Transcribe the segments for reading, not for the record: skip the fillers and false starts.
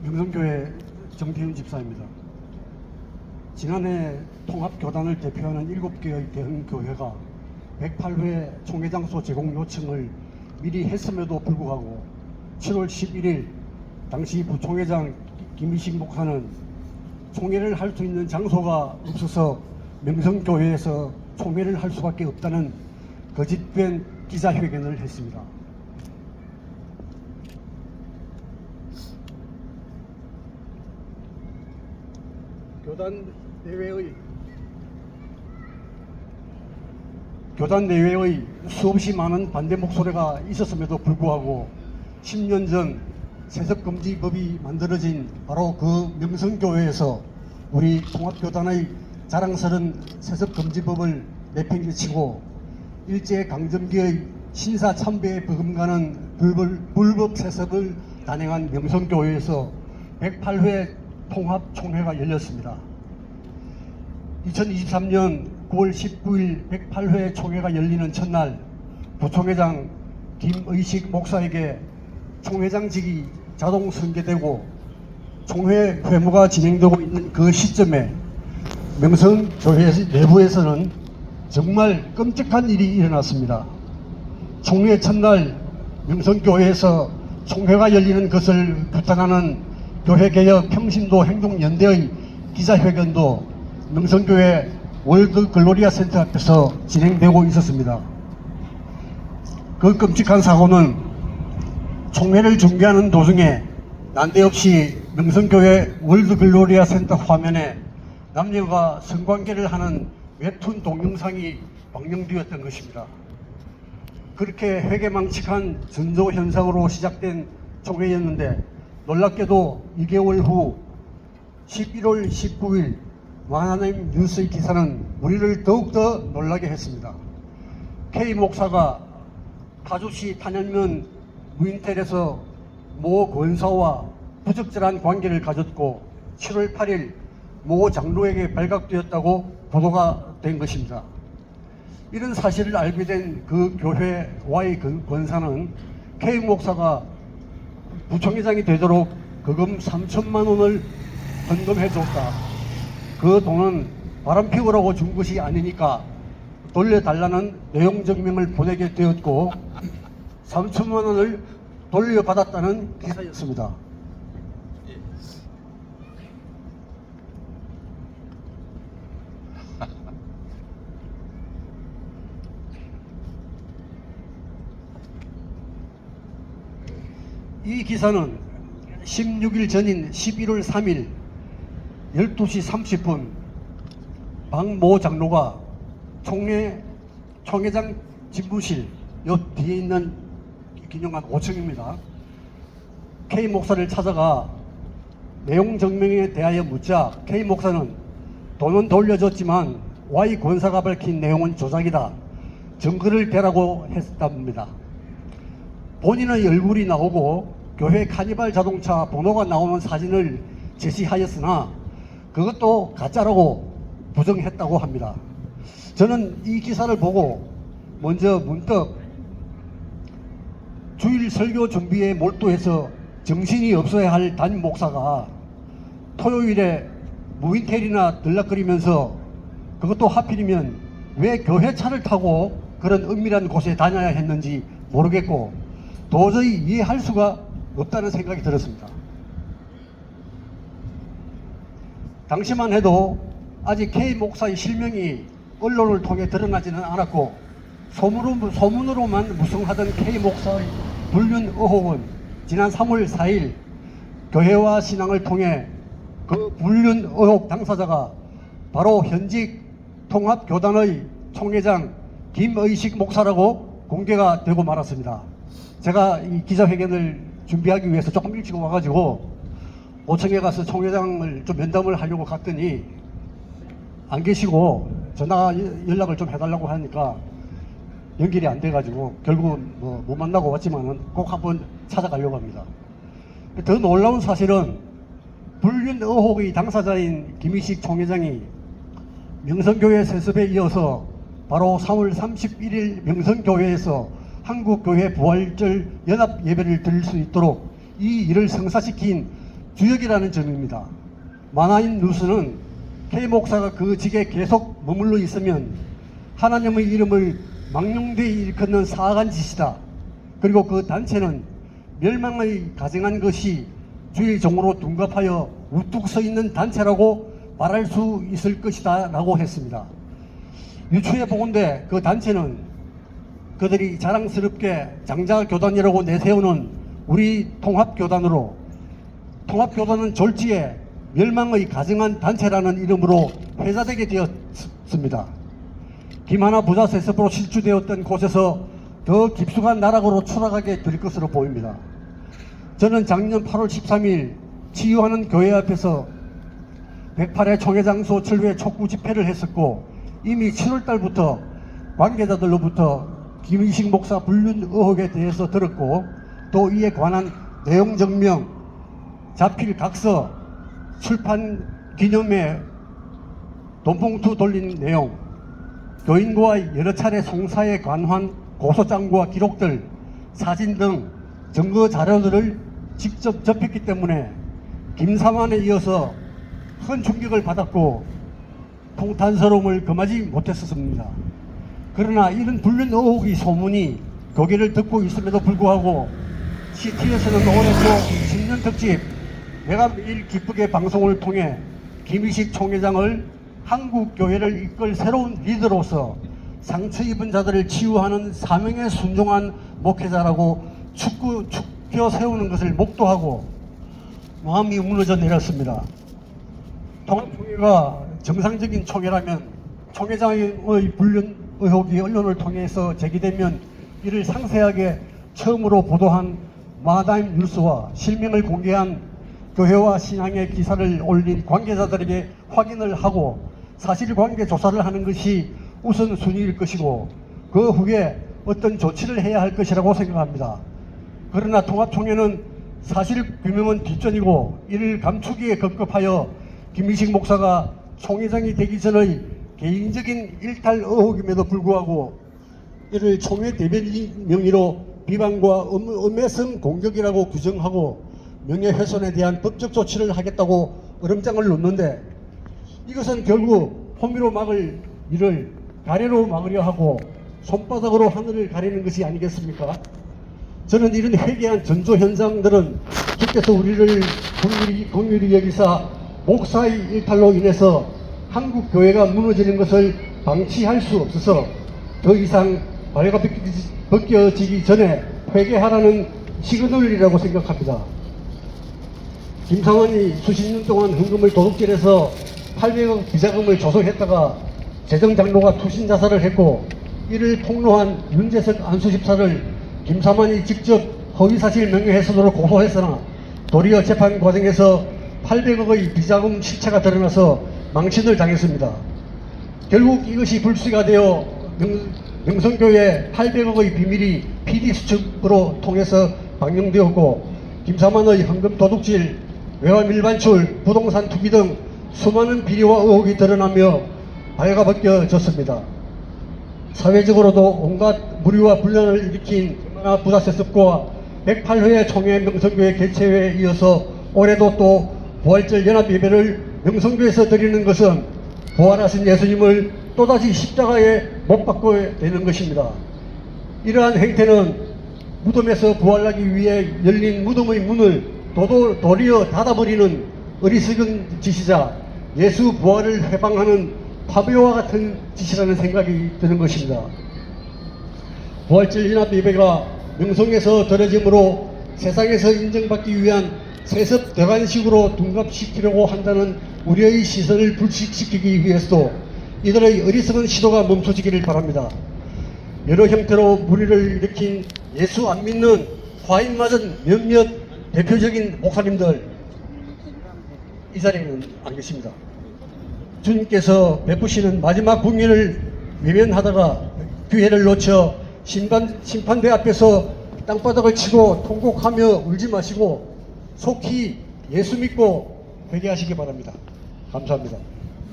명성교회 정태윤 집사입니다. 지난해 통합교단을 대표하는 7개의 대흥교회가 108회 총회장소 제공 요청을 미리 했음에도 불구하고 7월 11일 당시 부총회장 김희식 목사는 총회를 할 수 있는 장소가 없어서 명성교회에서 총회를 할 수밖에 없다는 거짓된 기자회견을 했습니다. 교단 내외의 수없이 많은 반대 목소리가 있었음에도 불구하고 10년 전 세습금지법이 만들어진 바로 그 명성교회에서 우리 통합교단의 자랑스러운 세습금지법을 내팽개치고 일제강점기의 신사참배에 버금가는 불법 세습을 단행한 명성교회에서 108회 통합총회가 열렸습니다. 2023년 9월 19일 108회 총회가 열리는 첫날 부총회장 김의식 목사에게 총회장직이 자동 승계되고 총회 회무가 진행되고 있는 그 시점에 명성교회 내부에서는 정말 끔찍한 일이 일어났습니다. 총회 첫날 명성교회에서 총회가 열리는 것을 규탄하는 교회개혁 평신도 행동연대의 기자회견도 명성교회 월드 글로리아 센터 앞에서 진행되고 있었습니다. 그 끔찍한 사고는 총회를 준비하는 도중에 난데없이 명성교회 월드 글로리아 센터 화면에 남녀가 성관계를 하는 웹툰 동영상이 방영되었던 것입니다. 그렇게 회개망측한 전조 현상으로 시작된 총회였는데 놀랍게도 2개월 후 11월 19일 만하나임 뉴스의 기사는 우리를 더욱더 놀라게 했습니다. K 목사가 파주시 탄현면 무인텔에서 모 권사와 부적절한 관계를 가졌고 7월 8일 모 장로에게 발각되었다고 보도가 된 것입니다. 이런 사실을 알게 된 그 교회와의 그 권사는 K 목사가 부총회장이 되도록 거금 3천만 원을 헌금해 줬다. 그 돈은 바람 피우라고 준 것이 아니니까 돌려달라는 내용 증명을 보내게 되었고 3천만 원을 돌려받았다는 기사였습니다. 이 기사는 16일 전인 11월 3일 12시 30분 박모 장로가 총회장 집무실 요 뒤에 있는 기념관 5층입니다. K 목사를 찾아가 내용 증명에 대하여 묻자 K 목사는 돈은 돌려줬지만 Y 권사가 밝힌 내용은 조작이다. 증거를 대라고 했답니다. 본인의 얼굴이 나오고 교회 카니발 자동차 번호가 나오는 사진을 제시하였으나 그것도 가짜라고 부정했다고 합니다. 저는 이 기사를 보고 먼저 문득 주일 설교 준비에 몰두해서 정신이 없어야 할 담임 목사가 토요일에 무인텔이나 들락거리면서 그것도 하필이면 왜 교회 차를 타고 그런 은밀한 곳에 다녀야 했는지 모르겠고 도저히 이해할 수가 없다는 생각이 들었습니다. 당시만 해도 아직 K 목사의 실명이 언론을 통해 드러나지는 않았고 소문으로만 무성하던 K 목사의 불륜 의혹은 지난 3월 4일 교회와 신앙을 통해 그 불륜 의혹 당사자가 바로 현직 통합교단의 총회장 김의식 목사라고 공개가 되고 말았습니다. 제가 이 기자회견을 준비하기 위해서 조금 일찍 와가지고 5층에 가서 총회장을 좀 면담을 하려고 갔더니 안 계시고 전화 연락을 좀 해달라고 하니까 연결이 안 돼가지고 결국은 뭐 못 만나고 왔지만은 꼭 한번 찾아가려고 합니다. 더 놀라운 사실은 불륜 의혹의 당사자인 김희식 총회장이 명성교회 세습에 이어서 바로 3월 31일 명성교회에서 한국교회 부활절 연합 예배를 드릴 수 있도록 이 일을 성사시킨 주역이라는 점입니다. 만화인 뉴스는 K 목사가 그 직에 계속 머물러 있으면 하나님의 이름을 망령되이 일컫는 사악한 짓이다. 그리고 그 단체는 멸망의 가증한 것이 주의 종으로 둔갑하여 우뚝 서 있는 단체라고 말할 수 있을 것이다 라고 했습니다. 유추해 보건대 그 단체는 그들이 자랑스럽게 장자교단이라고 내세우는 우리 통합교단으로, 통합교단은 졸지에 멸망의 가증한 단체라는 이름으로 회자되게 되었습니다. 김하나 부자 세습으로 실주되었던 곳에서 더 깊숙한 나락으로 추락하게 될 것으로 보입니다. 저는 작년 8월 13일 치유하는 교회 앞에서 108회 총회장소 철회 촉구 집회를 했었고, 이미 7월 달부터 관계자들로부터 김의식 목사 불륜 의혹에 대해서 들었고, 또 이에 관한 내용 증명, 자필 각서, 출판 기념회 돈봉투 돌린 내용, 교인과 여러 차례 송사에 관한 고소장과 기록들, 사진 등 증거 자료들을 직접 접했기 때문에 김사만에 이어서 큰 충격을 받았고 통탄스러움을 금하지 못했었습니다. 그러나 이런 불륜 의혹의 소문이 교계를 듣고 있음에도 불구하고 CT에서는 올해 초 10년 특집 내가 매일 기쁘게 방송을 통해 김의식 총회장을 한국교회를 이끌 새로운 리더로서 상처 입은 자들을 치유하는 사명에 순종한 목회자라고 축혀 세우는 것을 목도하고 마음이 무너져 내렸습니다. 통합총회가 정상적인 총회라면 총회장의 불륜 의혹이 언론을 통해서 제기되면 이를 상세하게 처음으로 보도한 마다임 뉴스와 실명을 공개한 교회와 신앙의 기사를 올린 관계자들에게 확인을 하고 사실관계 조사를 하는 것이 우선순위일 것이고, 그 후에 어떤 조치를 해야 할 것이라고 생각합니다. 그러나 통합총회는 사실 규명은 뒷전이고 이를 감추기에 급급하여 김의식 목사가 총회장이 되기 전의 개인적인 일탈 의혹임에도 불구하고 이를 총회 대변인 명의로 비방과 음해성 공격이라고 규정하고 명예훼손에 대한 법적 조치를 하겠다고 으름장을 놓는데, 이것은 결국 호미로 막을 일을 가래로 막으려 하고 손바닥으로 하늘을 가리는 것이 아니겠습니까? 저는 이런 회개한 전조 현상들은 주께서 우리를 긍휼히 여기사 목사의 일탈로 인해서 한국 교회가 무너지는 것을 방치할 수 없어서 더 이상 발가벗겨지기 전에 회개하라는 시그널이라고 생각합니다. 김상환이 수십 년 동안 헌금을 도둑질해서 800억 비자금을 조성했다가 재정장로가 투신 자살을 했고, 이를 폭로한 윤재석 안수집사를 김사만이 직접 허위사실 명예훼손으로 고소했으나 도리어 재판 과정에서 800억의 비자금 실체가 드러나서 망신을 당했습니다. 결국 이것이 불씨가 되어 명성교회 800억의 비밀이 PD수첩으로 통해서 방영되었고, 김사만의 헌금 도둑질, 외환 일반출, 부동산 투기 등 수많은 비리와 의혹이 드러나며 발가벗겨졌습니다. 사회적으로도 온갖 무리와 분란을 일으킨 김하나 부다세습과 108회 총회 명성교회 개최회에 이어서 올해도 또 부활절 연합예배를 명성교회에서 드리는 것은 부활하신 예수님을 또다시 십자가에 못 박게 되는 것입니다. 이러한 행태는 무덤에서 부활하기 위해 열린 무덤의 문을 도리어 닫아버리는 어리석은 짓이자 예수 부활을 회방하는 파묘와 같은 짓이라는 생각이 드는 것입니다. 부활절 연합예배가 명성에서 드려짐으로 세상에서 인정받기 위한 세습 대관식으로 둔갑시키려고 한다는 우리의 시선을 불식시키기 위해서도 이들의 어리석은 시도가 멈춰지기를 바랍니다. 여러 형태로 무리를 일으킨 예수 안 믿는 화인 맞은 몇몇 대표적인 목사님들 이 자리에는 안 계십니다. 주님께서 베푸시는 마지막 국민을 외면하다가 기회를 놓쳐 심판대 앞에서 땅바닥을 치고 통곡하며 울지 마시고 속히 예수 믿고 회개하시기 바랍니다. 감사합니다.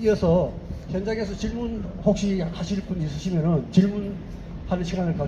이어서 현장에서 질문 혹시 하실 분 있으시면 질문하는 시간을 갖겠습니다.